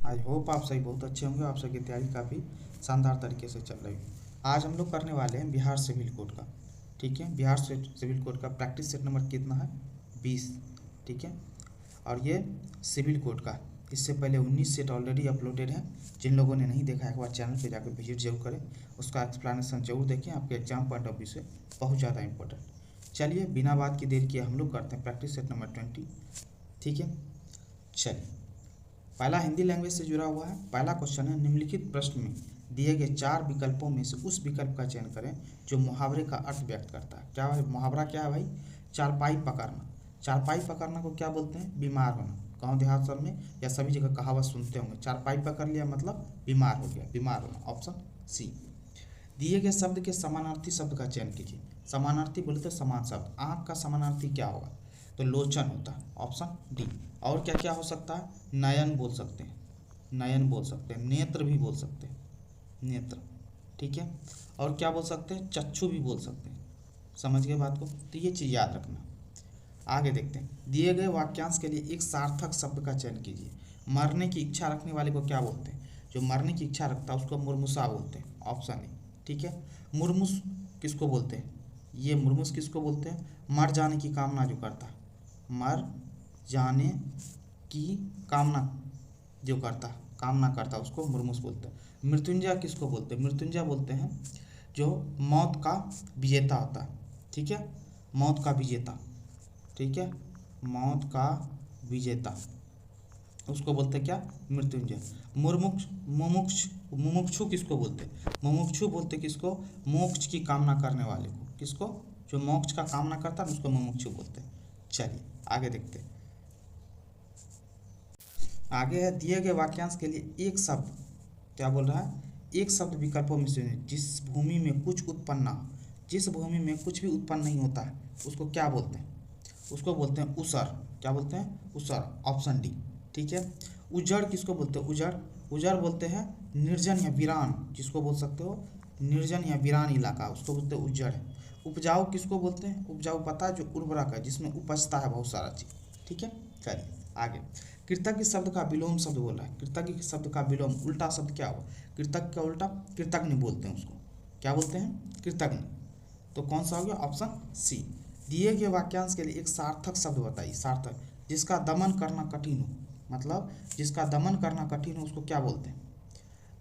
I hope आप सही बहुत अच्छे होंगे। आप सबकी तैयारी काफ़ी शानदार तरीके से चल रही है। आज हम लोग करने वाले हैं बिहार सिविल कोड का। ठीक है, बिहार सिविल कोड का प्रैक्टिस सेट नंबर कितना है? 20। ठीक है, और ये सिविल कोड का इससे पहले 19 सेट ऑलरेडी अपलोडेड है। जिन लोगों ने नहीं देखा है एक बार चैनल पे जाकर विजिट जरूर करें, उसका एक्सप्लेनेशन जरूर देखें, आपके एग्जाम पॉइंट ऑफ व्यू से बहुत ज़्यादा इंपॉर्टेंट। चलिए बिना बात की देर किए हम लोग करते हैं प्रैक्टिस सेट नंबर 20। ठीक है, चलिए पहला हिंदी लैंग्वेज से जुड़ा हुआ है। पहला क्वेश्चन है, निम्नलिखित प्रश्न में दिए गए 4 विकल्पों में से उस विकल्प का चयन करें जो मुहावरे का अर्थ व्यक्त करता है। क्या है मुहावरा? क्या है भाई? चारपाई पकड़ना। चारपाई पकड़ना को क्या बोलते हैं? बीमार होना। गाँव देहात सब में या सभी जगह कहावत सुनते होंगे, चारपाई पकड़ लिया मतलब बीमार हो गया, बीमार होना। Option C. दिए गए शब्द के समानार्थी शब्द का चयन कीजिए। समानार्थी बोले तो समान शब्द। आँख का समानार्थी क्या होगा? तो लोचन होता है। Option D. और क्या क्या हो सकता है? नयन बोल सकते हैं, नयन बोल सकते हैं, नेत्र भी बोल सकते हैं, नेत्र। ठीक है, और क्या बोल सकते हैं? चक्षु भी बोल सकते हैं। समझ गए बात को? तो ये चीज़ याद रखना। आगे देखते हैं, दिए गए वाक्यांश के लिए एक सार्थक शब्द का चयन कीजिए। मरने की इच्छा रखने वाले को क्या बोलते हैं? जो मरने की इच्छा रखता है उसको मुर्मुसा बोलते हैं। Option A. ठीक है, मुर्मुस किसको बोलते हैं? ये मुर्मुस किसको बोलते हैं? मर जाने की कामना जो करता है, मर जाने की कामना जो करता है, कामना करता है, उसको मुर्मुस बोलते हैं। मृत्युंजय किसको बोलते हैं? मृत्युंजय बोलते हैं जो मौत का विजेता होता है। ठीक है, मौत का विजेता। ठीक है, मौत का विजेता उसको बोलते हैं क्या? मृत्युंजय। मुमुक्षु किसको बोलते हैं? मुमुक्षु बोलते किसको? मोक्ष की कामना करने वाले को। किसको? जो मोक्ष का कामना करता है उसको मुमुक्षु बोलते हैं। चलिए आगे देखते हैं। आगे है, दिए गए वाक्यांश के लिए एक शब्द, क्या बोल रहा है? एक शब्द विकल्पों में से जिस भूमि में कुछ उत्पन्न ना हो, जिस भूमि में कुछ भी उत्पन्न नहीं होता है उसको क्या बोलते हैं? उसको बोलते हैं उसर। क्या बोलते हैं? उसर। Option D. ठीक है, उजड़ किसको बोलते हैं? उजड़, उजड़ बोलते हैं निर्जन या वीरान, जिसको बोल सकते हो निर्जन या वीरान इलाका, उसको बोलते हैं उजड़। उपजाऊ किसको बोलते हैं? उपजाऊ पता है, जो उर्वरक है, जिसमें उपजता है बहुत सारा चीज़। ठीक है, चलिए आगे। कृतज्ञ शब्द का विलोम शब्द बोल रहा है। कृतज्ञ शब्द का विलोम उल्टा शब्द क्या हुआ? कृतज्ञ का उल्टा कृतज्ञ बोलते हैं उसको। क्या बोलते हैं? कृतज्ञ। तो कौन सा हो गया? Option C. दिए गए वाक्यांश के लिए एक सार्थक शब्द बताइए। सार्थक, जिसका दमन करना कठिन हो, मतलब जिसका दमन करना कठिन हो उसको क्या बोलते हैं?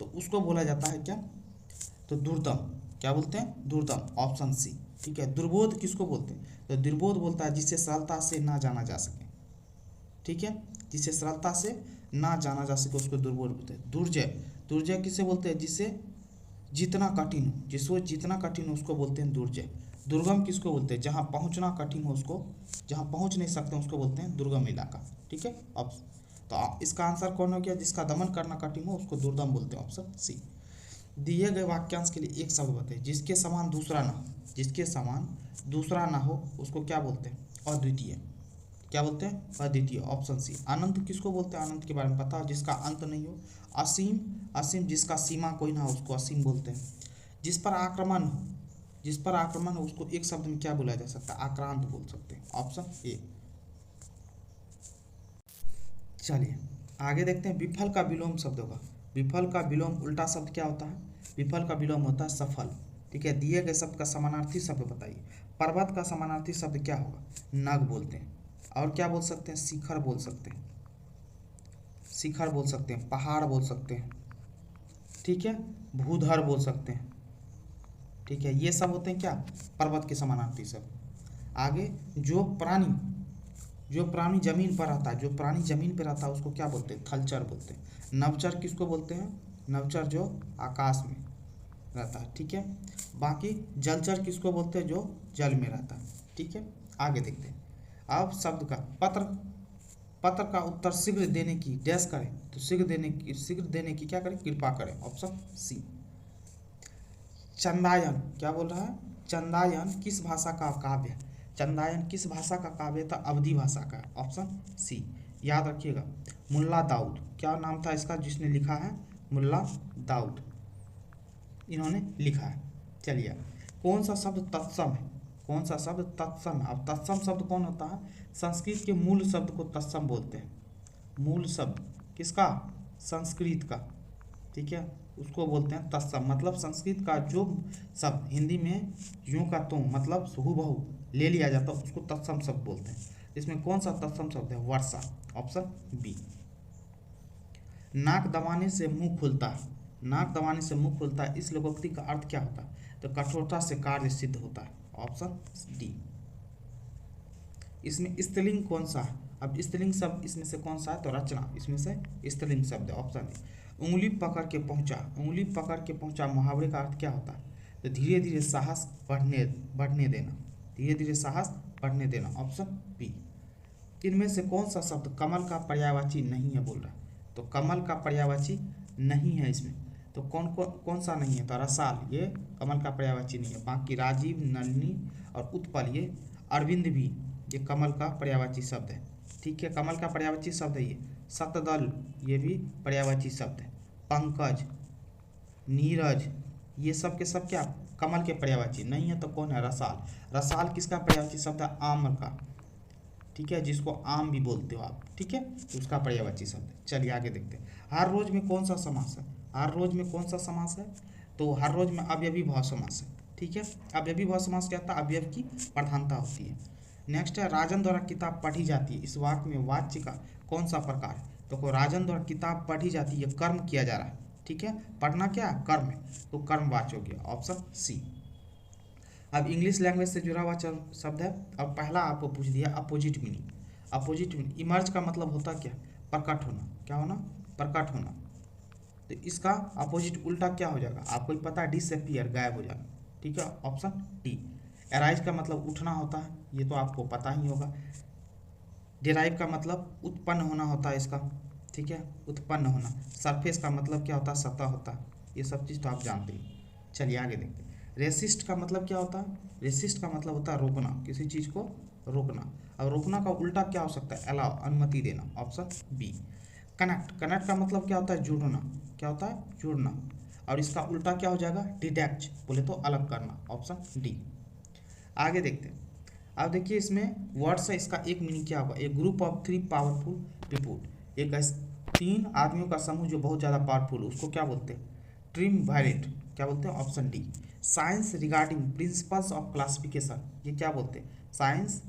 तो उसको बोला जाता है क्या? तो दुर्दम। क्या बोलते हैं? दुर्दम। Option C. ठीक है, दुर्बोध किसको बोलते हैं? तो दुर्बोध बोलता है जिसे सरलता से ना जाना जा सके। ठीक है, जिसे सरलता से ना जाना जा सके उसको दुर्बोध बोलते हैं। दुर्जय, दुर्जय किसे बोलते हैं? जिसे जितना कठिन हो, जिसको जितना कठिन हो उसको बोलते हैं दुर्जय। दुर्गम किसको बोलते हैं? जहाँ पहुँचना कठिन हो उसको, जहाँ पहुँच नहीं सकते उसको बोलते हैं दुर्गम इलाका। ठीक है, अब तो इसका आंसर कौन हो गया? जिसका दमन करना कठिन हो उसको दुर्दम बोलते हैं। Option C. दिए गए वाक्यांश के लिए एक शब्द बताइए जिसके समान दूसरा ना हो। जिसके समान दूसरा ना हो उसको क्या बोलते हैं? अद्वितीय। क्या बोलते हैं? अद्वितीय। Option C. अनंत किसको बोलते हैं? अनंत के बारे में पता हो, जिसका अंत नहीं हो। असीम, असीम जिसका सीमा कोई ना हो उसको असीम बोलते हैं। जिस पर आक्रमण हो, जिस पर आक्रमण हो उसको एक शब्द में क्या बोला जा सकता है? आक्रांत बोल सकते हैं। Option A. चलिए आगे देखते हैं, विफल का विलोम शब्द होगा। विफल का विलोम उल्टा शब्द क्या होता है? विफल का विलोम होता है सफल। ठीक है, दिए गए शब्द का समानार्थी शब्द बताइए। पर्वत का समानार्थी शब्द क्या होगा? नग बोलते हैं। और क्या बोल सकते हैं? शिखर बोल सकते हैं, शिखर बोल सकते हैं, पहाड़ बोल सकते हैं। ठीक है, भूधर बोल सकते हैं। ठीक है, ये सब होते हैं क्या? पर्वत के समानार्थी शब्द। आगे, जो प्राणी जमीन पर रहता है, जो प्राणी जमीन पर रहता है उसको क्या बोलते हैं? थलचर बोलते हैं। नवचर किसको बोलते हैं? नवचर जो आकाश में रहता है। ठीक है, बाकी जलचर किसको बोलते हैं? जो जल में रहता है। ठीक है, आगे देखते हैं। अब शब्द का पत्र, पत्र का उत्तर शीघ्र देने की डैश करें, तो शीघ्र देने की क्या करें? कृपा करें। Option C. चंदायन क्या बोल रहा है? चंदायन किस भाषा का काव्य है? चंदायन किस भाषा का काव्य था? अवधी भाषा का। Option C. याद रखिएगा। मुल्ला दाऊद, क्या नाम था इसका जिसने लिखा है? मुल्ला दाऊद, इन्होंने लिखा है। चलिए, कौन सा शब्द तत्सम है? कौन सा शब्द तत्सम है? अब तत्सम शब्द कौन होता है? संस्कृत के मूल शब्द को तत्सम बोलते हैं। मूल शब्द किसका? संस्कृत का, ठीक है, उसको बोलते हैं तत्सम। मतलब संस्कृत का जो शब्द हिंदी में यूं का त्यों मतलब हूबहू ले लिया जाता है उसको तत्सम शब्द बोलते हैं। इसमें कौन सा तत्सम शब्द है? वर्षा, ऑप्शन बी। नाक दबाने से मुंह खुलता है, नाक दबाने से मुंह खुलता है, इस लोकोक्ति का अर्थ क्या होता है? तो कठोरता से कार्य सिद्ध होता है, ऑप्शन डी। इसमें स्त्रीलिंग कौन सा है? अब स्त्रीलिंग शब्द इसमें से कौन सा है? तो रचना इसमें से स्त्रीलिंग शब्द है, ऑप्शन ए। उंगली पकड़ के पहुंचा, उंगली पकड़ के पहुंचा मुहावरे का अर्थ क्या होता है? तो धीरे धीरे साहस बढ़ने देना, धीरे धीरे साहस बढ़ने देना, ऑप्शन बी। इनमें से कौन सा शब्द कमल का पर्यायवाची नहीं है? बोल रहा है, तो कमल का पर्यायवाची नहीं है इसमें। तो कौन सा नहीं है? तो रसाल ये कमल का पर्यायवाची नहीं है। बाकी राजीव, नलिनी और उत्पल, ये अरविंद भी ये कमल का पर्यायवाची शब्द है, ठीक है, कमल का पर्यायवाची शब्द है ये। शतदल ये भी पर्यायवाची शब्द है। पंकज, नीरज, ये सब के सब क्या कमल के पर्यायवाची नहीं है। तो कौन है? रसाल। रसाल किसका पर्यायवाची शब्द है? आम्र का, ठीक है, जिसको आम भी बोलते हो आप, ठीक है, तो उसका पर्यायवाची शब्द है। चलिए आगे देखते हैं। हर रोज में कौन सा समास है? हर रोज में कौन सा समास है? तो हर रोज में अवयवी भाव समास है, ठीक है। अवयवी भाव समास क्या होता है? अवयव की प्रधानता होती है। नेक्स्ट है राजन द्वारा किताब पढ़ी जाती है, इस वाक्य में वाच्य का कौन सा प्रकार है? तो राजन द्वारा किताब पढ़ी जाती है, कर्म किया जा रहा है, ठीक है, पढ़ना क्या कर्म है, तो कर्मवाच्य हो गया, ऑप्शन सी। अब इंग्लिश लैंग्वेज से जुड़ा हुआ शब्द है। अब पहला आपको पूछ दिया opposite meaning. Opposite meaning, emerge का मतलब होता क्या? प्रकट होना, क्या होना? प्रकट होना। तो इसका अपोजिट उल्टा क्या हो जाएगा? आपको ही पता है, डिसअपीयर, गायब हो जाना, ठीक है, ऑप्शन डी। एराइज का मतलब उठना होता है, ये तो आपको पता ही होगा। डिराइव का मतलब उत्पन्न होना होता है इसका, ठीक है, उत्पन्न होना। सरफेस का मतलब क्या होता है? सतह होता है, ये सब चीज़ तो आप जानते हैं। चलिए आगे देखते हैं। रेसिस्ट का मतलब क्या होता है? रेसिस्ट का मतलब होता है रोकना, किसी चीज़ को रोकना। अब रोकना का उल्टा क्या हो सकता है? अलाउ, अनुमति देना, ऑप्शन बी। कनेक्ट, कनेक्ट का मतलब क्या होता है? जुड़ना, क्या होता है? जुड़ना। और इसका उल्टा क्या हो जाएगा? डिटैच, बोले तो अलग करना, ऑप्शन डी। आगे देखते हैं। अब देखिए इसमें वर्ड्स है, इसका एक मीनिंग क्या होगा? ए ग्रुप ऑफ 3 पावरफुल पीपुल, एक 3 आदमियों का समूह जो बहुत ज़्यादा पावरफुल, उसको क्या बोलते हैं? ट्रिमवायरेट, क्या बोलते हैं? Option D. Science regarding principles of classification, ये क्या बोलते हैं? Science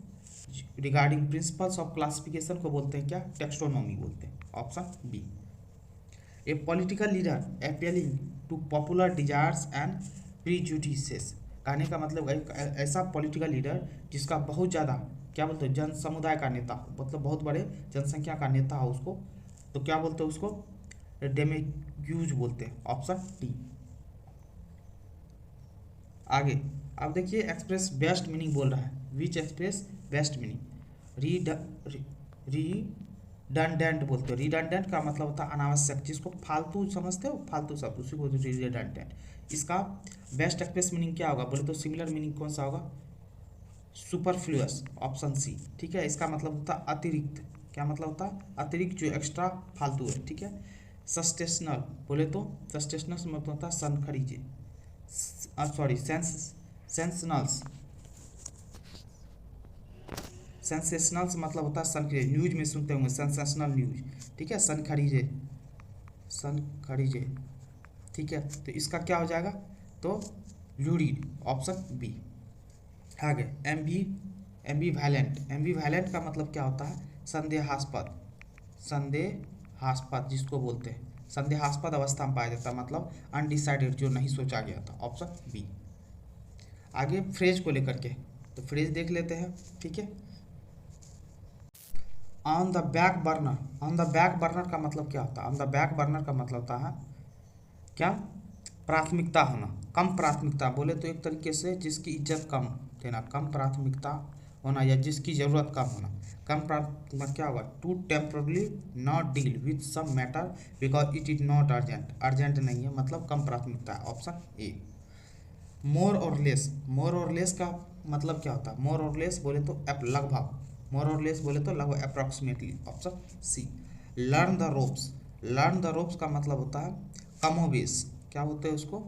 regarding principles of classification को बोलते हैं क्या? टेक्सोनॉमी बोलते हैं, option B. A political leader appealing to popular desires and prejudices, कहने का मतलब एक ऐसा पॉलिटिकल लीडर जिसका बहुत ज़्यादा क्या बोलते हैं? जन समुदाय का नेता हो, मतलब बहुत बड़े जनसंख्या का नेता हो उसको, तो क्या बोलते हैं उसको? डेमेग्यूज बोलते हैं, ऑप्शन डी। आगे अब देखिए एक्सप्रेस बेस्ट मीनिंग बोल रहा है, which express best meaning? Redundant बोलते हो। रिडंडेंट का मतलब होता है अनावश्यक, जिसको फालतू समझते हो, फालतू शब्द, उसी को रिडंडेंट। इसका बेस्ट एक्सप्रेस मीनिंग क्या होगा? बोले तो सिमिलर मीनिंग कौन सा होगा? सुपरफ्लुअस, ऑप्शन सी, ठीक है। इसका मतलब होता है अतिरिक्त, क्या मतलब होता है? अतिरिक्त, जो एक्स्ट्रा, फालतू है, ठीक है। सस्टेशनल, बोले तो सस्टेशनल मतलब होता है सन खरीजे, सॉरी सेंसनल्स, सेंसेशनल्स मतलब होता है सन खरीजे, न्यूज में सुनते होंगे सेंसेशनल न्यूज, ठीक है, सन खरीजे, सन खरीजे, ठीक है। तो इसका क्या हो जाएगा? तो लूरिड, ऑप्शन बी। आगे एम्बीवैलेंट, एम्बीवैलेंट का मतलब क्या होता है? संदेहास्पद, संदेहास्पद जिसको बोलते हैं, संदेहास्पद अवस्था में पाया जाता है, मतलब अनडिसाइडेड, जो नहीं सोचा गया था, ऑप्शन बी। आगे फ्रेज को लेकर के, तो फ्रेज देख लेते हैं, ठीक है। On the back burner, on the back burner का मतलब क्या होता है? ऑन द बैक बर्नर का मतलब होता है क्या? प्राथमिकता होना, कम प्राथमिकता, बोले तो एक तरीके से जिसकी इज्जत कम देना, कम प्राथमिकता होना, या जिसकी ज़रूरत कम होना। कम प्राथमिकता क्या होगा? To temporarily not deal with some matter because it is not urgent, urgent नहीं है, मतलब कम प्राथमिकता, ऑप्शन ए। मोर और लेस, मोर और लेस का मतलब क्या होता है? मोर और लेस बोले तो लगभग, मोर और लेस बोले तो लगभग, approximately, option C. Learn the ropes, learn the ropes का मतलब होता है कमोबेश, क्या बोलते हैं उसको?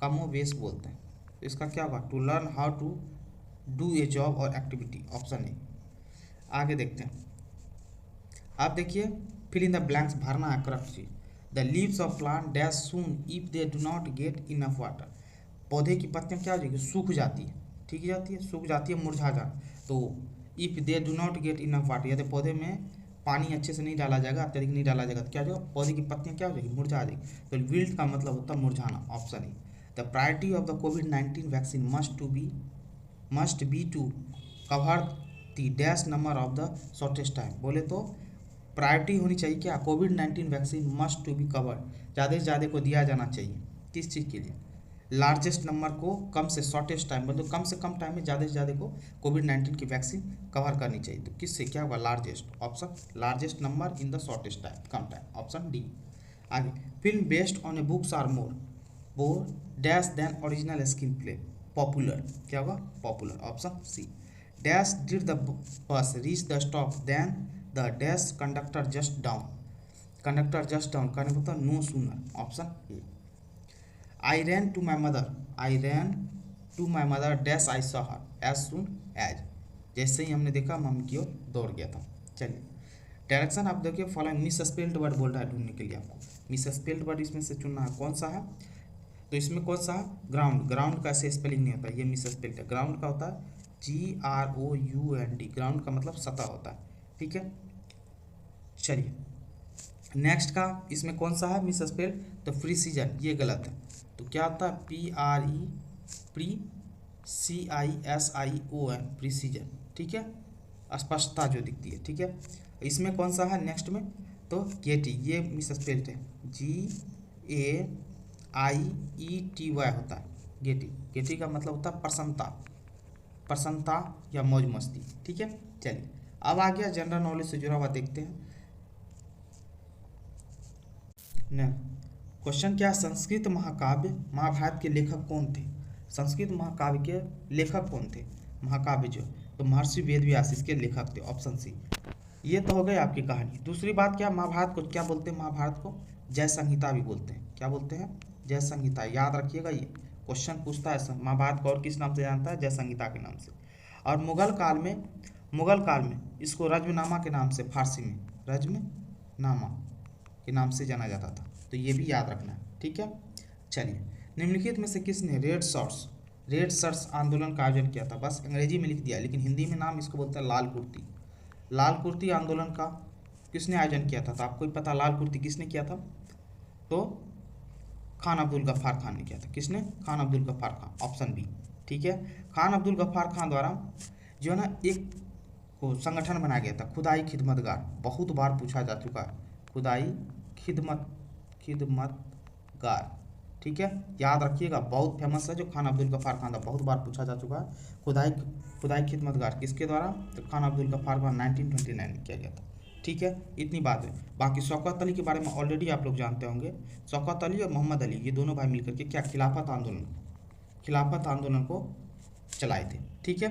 कमोबेश बोलते हैं। तो इसका क्या होगा? To learn how to do a job or activity, option A. आगे देखते हैं। आप देखिए फिल इन द ब्लैंक्स, भरना है, करेक्ट चीज। The leaves of plant dash soon if they do not get enough water. पौधे की पत्तियां क्या हो जाएगी, सूख जाती है, ठीक जाती है, सूख जाती है, मुरझा जाना। तो if they do not get enough water, यदि पौधे में पानी अच्छे से नहीं डाला जाएगा, अत्यधिक नहीं डाला जाएगा, तो क्या हो जाएगा, पौधे की पत्तियां क्या हो जाएगी, मुरझा जाएगी। तो विल्ट का मतलब होता है मुरझाना, option A. The priority of the कोविड-19 vaccine must be to cover the dash number of the shortest time. बोले तो प्रायोरिटी होनी चाहिए क्या, कोविड-19 vaccine must to be cover, ज़्यादा से ज़्यादा को दिया जाना चाहिए। किस चीज़ के लिए, लार्जेस्ट नंबर को कम से शॉर्टेस्ट टाइम, मतलब कम से कम टाइम में ज़्यादा से ज़्यादा को कोविड-19 की वैक्सीन कवर करनी चाहिए। तो किससे क्या होगा, largest, option largest number in the shortest time, कम टाइम, ऑप्शन डी। आगे, film based on a books are more dash than original screen play popular, क्या होगा, popular, option C. Dash did the bus reach the stop than the dash conductor just down कहने को no sooner, option A. I ran to my mother dash I saw her as soon as, जैसे ही हमने देखा mummy की ओर दौड़ गया था। चलिए, डायरेक्शन आप देखिए, फॉलोइंग मिस स्पेल्ड वर्ड बोल रहा है ढूंढने के लिए आपको, मिस स्पेल्ड वर्ड इसमें से चुनना है, कौन सा है, तो इसमें कौन सा है, ग्राउंड का ऐसे स्पेलिंग नहीं होता, ये मिस स्पेल्ड है। ग्राउंड का होता है GROUND, ग्राउंड का मतलब सतह होता है, ठीक है। चलिए, नेक्स्ट का इसमें कौन सा है मिस स्पेल्ड, तो प्रीसीजन, ये गलत है। तो क्या होता है, PRECISION, प्रीसीजन, ठीक है, स्पष्टता जो दिखती है, ठीक है। इसमें कौन सा है नेक्स्ट में, तो गेटी, ये मिस स्पेल्ड है, GAIETY होता है, गेटी का मतलब होता है प्रसन्नता या मौज मस्ती, ठीक है। चलिए, अब आ गया जनरल नॉलेज से जुड़ा हुआ, देखते हैं न क्वेश्चन क्या, संस्कृत महाकाव्य महाभारत के लेखक कौन थे, संस्कृत महाकाव्य के लेखक कौन थे, महाकाव्य जो, तो महर्षि वेदव्यास इसके लेखक थे, ऑप्शन सी। ये तो हो गई आपकी कहानी। दूसरी बात क्या, महाभारत को क्या बोलते हैं, महाभारत को जय संहिता भी बोलते हैं, क्या बोलते हैं, जय संहिता, याद रखिएगा, ये क्वेश्चन पूछता है, महाभारत को और किस नाम से जानता है, जय संहिता के नाम से। और मुगल काल में इसको रज्मनामा के नाम से, फारसी में रज्मनामा के नाम से जाना जाता था, तो ये भी याद रखना है, ठीक है। चलिए, निम्नलिखित में से किसने रेड शर्ट्स आंदोलन का आयोजन किया था, बस अंग्रेजी में लिख दिया, लेकिन हिंदी में नाम इसको बोलते हैं लाल कुर्ती आंदोलन का किसने आयोजन किया था, तो आपको भी पता लाल कुर्ती किसने किया था, तो खान अब्दुल गफ्फार खान ने किया था, किसने, खान अब्दुल गफ्फार खान, ऑप्शन बी, ठीक है। खान अब्दुल गफ्फार खान द्वारा जो है ना एक को संगठन बनाया गया था, खुदाई खिदमतगार, बहुत बार पूछा जा चुका है, खुदाई खिदमतगार, ठीक है, याद रखिएगा, बहुत फेमस है जो खान अब्दुल गफ्फार खान था, बहुत बार पूछा जा चुका है। खुदाई खिदमतगार किसके द्वारा, तो खान अब्दुल गफ्फार खान 1929 में किया गया था, ठीक है। इतनी बात है। बाकी शौकत अली के बारे में ऑलरेडी आप लोग जानते होंगे, शौकत अली और मोहम्मद अली, ये दोनों भाई मिलकर के क्या खिलाफत आंदोलन को चलाए थे, ठीक है।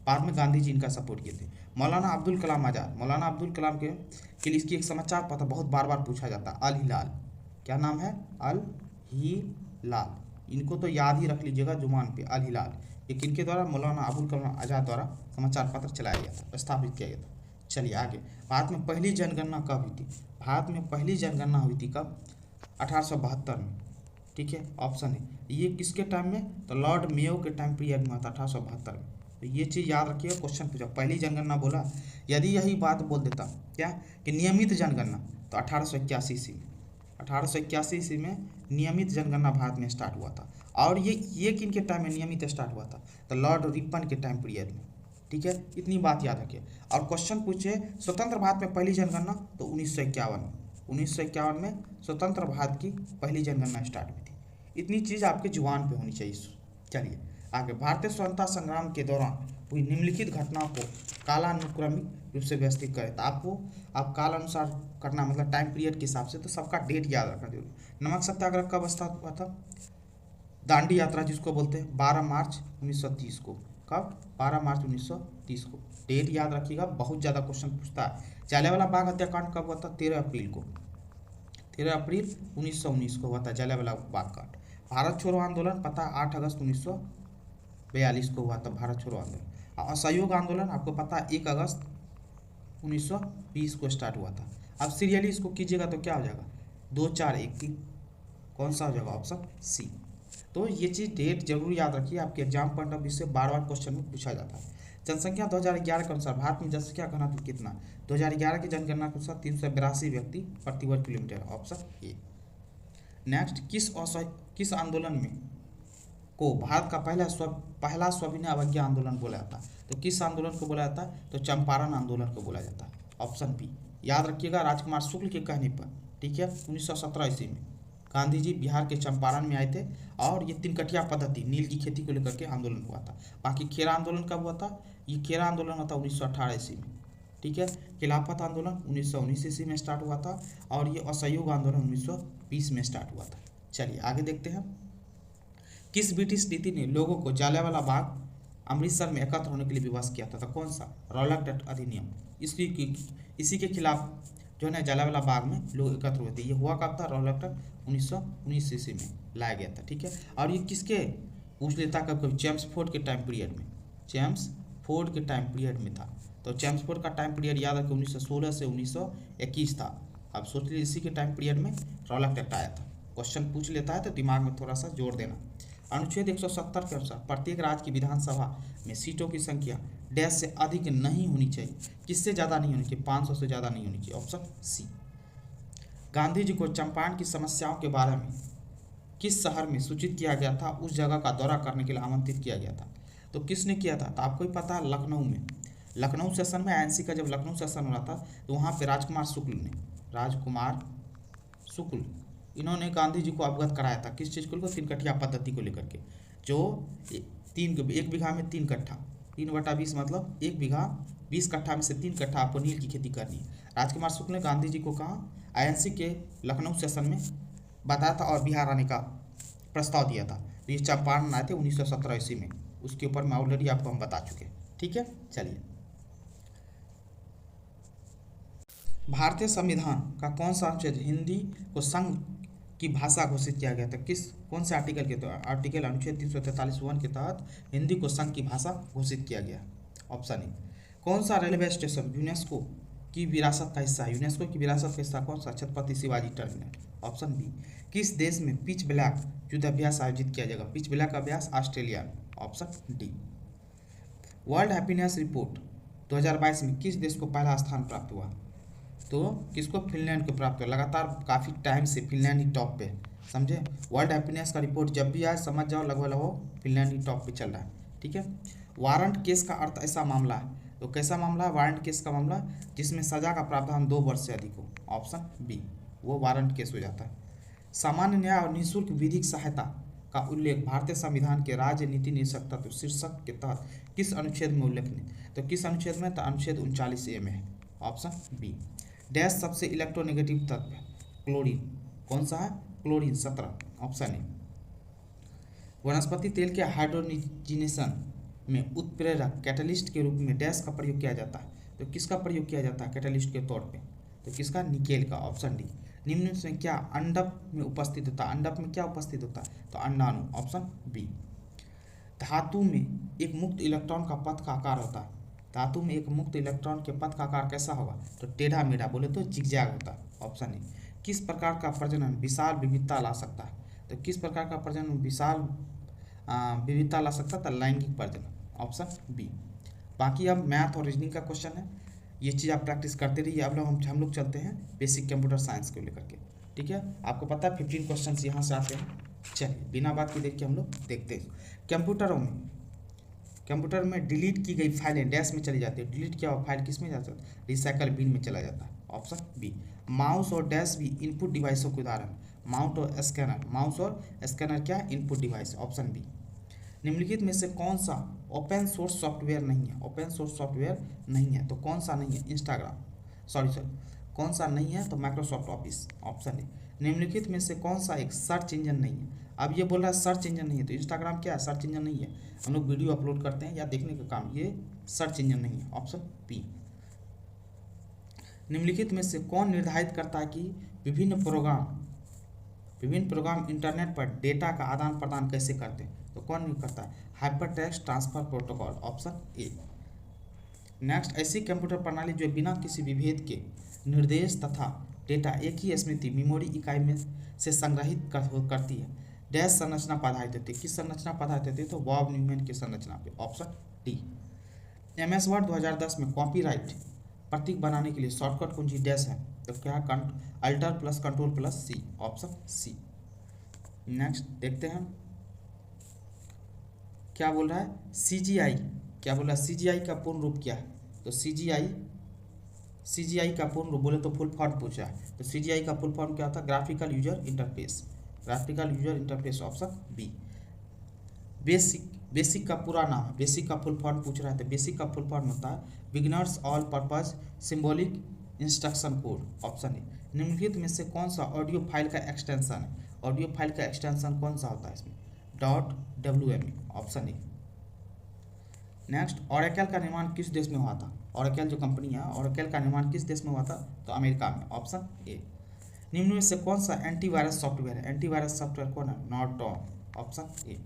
बाद में गांधी जी इनका सपोर्ट किए थे। मौलाना अब्दुल कलाम आज़ाद, मौलाना अब्दुल कलाम के लिए इसकी एक समाचार पता बहुत बार पूछा जाता है, अल हिलाल, क्या नाम है, अल हिलाल, इनको तो याद ही रख लीजिएगा जुबान पे, अल हिलाल, ये किनके द्वारा, मौलाना अबुल कलाम आज़ाद द्वारा समाचार पत्र चलाया गया था, स्थापित किया गया था। चलिए आगे, भारत में पहली जनगणना कब हुई थी, भारत में पहली जनगणना हुई थी कब, 1872 में, ठीक है, ऑप्शन है। ये किसके टाइम में, तो लॉर्ड मेयो के टाइम पीरियड में हुआ था, 1872 में। तो ये चीज़ याद रखिएगा, क्वेश्चन पूछा, पहली जनगणना बोला, यदि यही बात बोल देता क्या कि नियमित जनगणना, तो 1881 ईस्वी में, 1881 ईस्वी में नियमित जनगणना भारत में स्टार्ट हुआ था। और ये किन के टाइम में नियमित स्टार्ट हुआ था, तो लॉर्ड रिपन के टाइम पीरियड में, ठीक है, इतनी बात याद रखिए। और क्वेश्चन पूछे स्वतंत्र भारत में पहली जनगणना, तो 1951 में स्वतंत्र भारत की पहली जनगणना स्टार्ट हुई थी। इतनी चीज़ आपके जुबान पे होनी चाहिए। चलिए आगे, भारतीय स्वतंत्रता संग्राम के दौरान हुई निम्नलिखित घटनाओं को कालानुक्रमिक रूप से व्यवस्थित करें। तो आप कालानुसार करना, मतलब टाइम पीरियड के हिसाब से, तो सबका डेट याद रखना जरूरी। नमक सत्याग्रह कब स्टार्ट हुआ था, दांडी यात्रा जिसको बोलते हैं, 12 मार्च 1930 को, कब, 12 मार्च 1930 को, डेट याद रखिएगा, बहुत ज़्यादा क्वेश्चन पूछता है। जलियांवाला बाग हत्याकांड कब हुआ था, 13 अप्रैल 1919 को हुआ था जलियांवाला बाग कांड। भारत छोड़ो आंदोलन पता 8 अगस्त 1942 को हुआ था, भारत छोड़ो आंदोलन। असहयोग आंदोलन आपको पता 1 अगस्त 1920 को स्टार्ट हुआ था। अब सीरियली इसको कीजिएगा तो क्या हो जाएगा, 2/4/21। कौन सा हो जाएगा? Option C. तो ये चीज़ डेट जरूर याद रखिए, आपके एग्जाम पॉइंट ऑफ व्यू से बार बार क्वेश्चन में पूछा जाता है। जनसंख्या 2011 के अनुसार भारत में जनसंख्या घनत्व कितना? 2011 की जनगणना के अनुसार 382 व्यक्ति प्रति वर्ग किलोमीटर। Option A. नेक्स्ट, किस आंदोलन में को भारत का पहला सविनय अवज्ञा आंदोलन बोला जाता है? तो किस आंदोलन को बोला जाता है? तो चंपारण आंदोलन को बोला जाता है। Option B. याद रखिएगा, राजकुमार शुक्ल के कहने पर, ठीक है, 1917 ईस्वी में गांधी जी बिहार के चंपारण में आए थे और ये तिनकटिया पद्धति नील की खेती को लेकर के आंदोलन हुआ था। बाकी खेरा आंदोलन कब हुआ था? ये खेरा आंदोलन हुआ था 1918 ईस्वी में, ठीक है। खिलाफत आंदोलन 1919 ईस्वी में स्टार्ट हुआ था और ये असहयोग आंदोलन 1920 में स्टार्ट हुआ था। चलिए आगे देखते हैं। किस ब्रिटिश नीति ने लोगों को जलियांवाला बाग अमृतसर में एकत्र होने के लिए विवश किया था? तो कौन सा? रौलक एक्ट अधिनियम। इसी के खिलाफ जो है ना जलियांवाला बाग में लोग एकत्र हुए थे। ये हुआ कब था? रौलक एक्ट 1919 ईस्वी में लाया गया था, ठीक है। और ये किसके पूछ लेता कब? चेम्सफोर्ड के टाइम पीरियड में, चेम्सफोर्ड के टाइम पीरियड में था। तो चेम्सफोर्ड का टाइम पीरियड याद रखिए 1916 से 1921 था। अब सोच लीजिए इसी के टाइम पीरियड में रौलक एक्ट आया था। क्वेश्चन पूछ लेता है तो दिमाग में थोड़ा सा जोड़ देना। अनुच्छेद 170 के अनुसार प्रत्येक राज्य की विधानसभा में सीटों की संख्या डैश से अधिक नहीं होनी चाहिए। किससे ज़्यादा नहीं होनी चाहिए? 500 से ज़्यादा नहीं होनी चाहिए। Option C. गांधी जी को चंपारण की समस्याओं के बारे में किस शहर में सूचित किया गया था? उस जगह का दौरा करने के लिए आमंत्रित किया गया था। तो किसने किया था? तो आपको ही पता है, लखनऊ में। लखनऊ सेशन में आईएनसी का जब लखनऊ सेशन हो रहा था तो वहाँ पे राजकुमार शुक्ल इन्होंने गांधी जी को अवगत कराया था। किस चीज़ को? तिनकटिया पद्धति को लेकर के, जो 1 बीघा में 3 कट्ठा, 3/20 मतलब 1 बीघा 20 कट्ठा में से 3 कट्ठा आपको नील की खेती करनी है। राजकुमार शुक्ल ने गांधी जी को कहा आईएनसी के लखनऊ सेशन में बताया था और बिहार आने का प्रस्ताव दिया था। तो ये चंपारण आए थे 1917 ईस्वी में। उसके ऊपर मैं ऑलरेडी आपको हम बता चुके, ठीक है। चलिए, भारतीय संविधान का कौन सा अनुच्छेद हिंदी को संघ की भाषा घोषित किया गया था? कौन से आर्टिकल के तहत? आर्टिकल अनुच्छेद 343(1) के तहत हिंदी को संघ की भाषा घोषित किया गया। Option A. कौन सा रेलवे स्टेशन यूनेस्को की विरासत का हिस्सा है? यूनेस्को की विरासत का हिस्सा कौन सा? Chhatrapati Shivaji terminal. Option B. किस देश में पिच ब्लैक युद्धाभ्यास आयोजित किया जाएगा? पिच ब्लैक अभ्यास ऑस्ट्रेलिया में। Option D. World Happiness Report 2022 में किस देश को पहला स्थान प्राप्त हुआ? तो किसको? फिनलैंड को प्राप्त हुआ। लगातार काफ़ी टाइम से फिनलैंड ही टॉप पे, समझे। वर्ल्ड हैप्पीनेस का रिपोर्ट जब भी आए समझ जाओ लगभग फिनलैंड ही टॉप पे चल रहा है, ठीक है। वारंट केस का अर्थ ऐसा मामला है। तो कैसा मामला है? वारंट केस का मामला जिसमें सजा का प्रावधान 2 वर्ष से अधिक हो। ऑप्शन बी, वो वारंट केस हो जाता है। सामान्य न्याय और निःशुल्क विधिक सहायता का उल्लेख भारतीय संविधान के राज्य नीति निषेधता तो शीर्षक के तहत किस अनुच्छेद में उल्लेखनीय? तो किस अनुच्छेद में? तो अनुच्छेद 39A में है। Option B. डैश सबसे इलेक्ट्रोनेगेटिव तत्व है? क्लोरीन। कौन सा है? क्लोरीन 17। Option A. वनस्पति तेल के हाइड्रोजिनेशन में उत्प्रेरक कैटलिस्ट के रूप में डैश का प्रयोग किया जाता है? तो किसका प्रयोग किया जाता है कैटलिस्ट के तौर पे? तो किसका? निकेल का। Option D. निम्न में क्या अंडप में उपस्थित होता है? अंडप में क्या उपस्थित होता है? तो अंडाणु। Option B. धातु में एक मुक्त इलेक्ट्रॉन का पथ का आकार होता है। धातु में एक मुक्त इलेक्ट्रॉन के पथ का आकार कैसा होगा? तो टेढ़ा मेढ़ा, बोले तो जिगजैग होता है। Option A. किस प्रकार का प्रजनन विशाल विविधता ला सकता है? तो किस प्रकार का प्रजनन विशाल विविधता ला सकता था? लैंगिक प्रजनन। Option B. बाकी अब मैथ और रीजनिंग का क्वेश्चन है, ये चीज़ आप प्रैक्टिस करते रहिए। अब हम लोग चलते हैं बेसिक कंप्यूटर साइंस को लेकर के, ठीक है। आपको पता है 15 क्वेश्चन यहाँ से आते हैं। चलिए बिना बात के देख के हम लोग देखते हैं। कंप्यूटर में डिलीट की गई फाइलें डैश में चली जाती है। डिलीट किया हुआ फाइल किस में जाता है? रिसाइकल बिन में चला जाता है। Option B. माउस और डैश भी इनपुट डिवाइसों के उदाहरण। माउस और स्कैनर क्या? Input device. Option B. निम्नलिखित में से कौन सा ओपन सोर्स सॉफ्टवेयर नहीं है? ओपन सोर्स सॉफ्टवेयर नहीं है तो कौन सा नहीं है? कौन सा नहीं है? तो माइक्रोसॉफ्ट ऑफिस। Option A. निम्नलिखित में से कौन सा एक सर्च इंजन नहीं है? अब ये बोल रहा है सर्च इंजन नहीं है, तो इंस्टाग्राम क्या है? सर्च इंजन नहीं है। हम लोग वीडियो अपलोड करते हैं या देखने का काम, ये सर्च इंजन नहीं है। Option B. निम्नलिखित में से कौन निर्धारित करता है कि विभिन्न प्रोग्राम इंटरनेट पर डेटा का आदान प्रदान कैसे करते हैं? तो कौन करता है? Hyper text transfer protocol. Option A. Next, ऐसी कंप्यूटर प्रणाली जो बिना किसी विभेद के निर्देश तथा डेटा एक ही स्मृति मेमोरी इकाई में से संग्रहित करती है। डैश संरचना पर आधारित होती है। किस संरचना पर आधारित होती है? तो बॉब न्यूमैन की संरचना पे, ऑप्शन डी। MS वर्ड 2010 में कॉपीराइट प्रतीक बनाने के लिए शॉर्टकट कुंजी डैश है, तो क्या? अल्टर प्लस कंट्रोल प्लस सी, ऑप्शन सी। नेक्स्ट देखते हैं क्या बोल रहा है। CGI क्या बोल रहा है? CGI का पूर्ण रूप क्या है? तो CGI का पूर्ण रूप बोले तो फुल फॉर्म पूछा है, तो CGI का फुल फॉर्म क्या होता है? Graphical user interface, graphical user interface, option B. BASIC का पूरा नाम है, बेसिक का फुल फॉर्म पूछ रहा है, तो बेसिक का फुल फॉर्म होता है beginners all purpose symbolic instruction code, option A. निम्नलिखित में से कौन सा ऑडियो फाइल का एक्सटेंशन है? ऑडियो फाइल का एक्सटेंशन कौन सा होता है इसमें? .wme, option A. Next, Oracle का निर्माण किस देश में हुआ था? ओरेकल जो कंपनी है, ओरेकल का निर्माण किस देश में हुआ था? तो अमेरिका में, ऑप्शन ए। निम्न में से कौन सा एंटीवायरस सॉफ्टवेयर है? एंटीवायरस सॉफ्टवेयर कौन है? Norton, option A.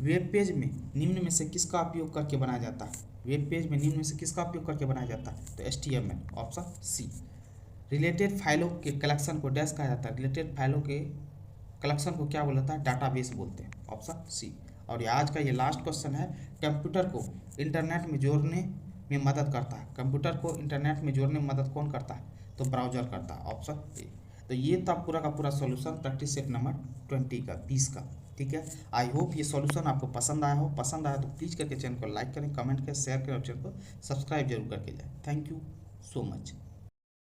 Web page में निम्न में से किसका उपयोग करके बनाया जाता है? वेब पेज में निम्न में से किसका उपयोग करके बनाया जाता है? तो HTML, ऑप्शन सी। रिलेटेड फाइलों के कलेक्शन को डैश कहा जाता है। रिलेटेड फाइलों के कलेक्शन को क्या बोला जाता है? डाटाबेस बोलते हैं, ऑप्शन सी। और आज का ये लास्ट क्वेश्चन है, कंप्यूटर को इंटरनेट में जोड़ने में मदद करता है। कंप्यूटर को इंटरनेट में जोड़ने में मदद कौन करता है? तो ब्राउजर करता है, ऑप्शन ए। तो ये था पूरा का पूरा सॉल्यूशन प्रैक्टिस सेट नंबर 20 का। ठीक है, आई होप ये सॉल्यूशन आपको पसंद आया हो। पसंद आया तो प्लीज़ करके चैनल को लाइक करें, कमेंट करें, शेयर करें और चैनल को सब्सक्राइब जरूर करके जाएं। Thank you so much.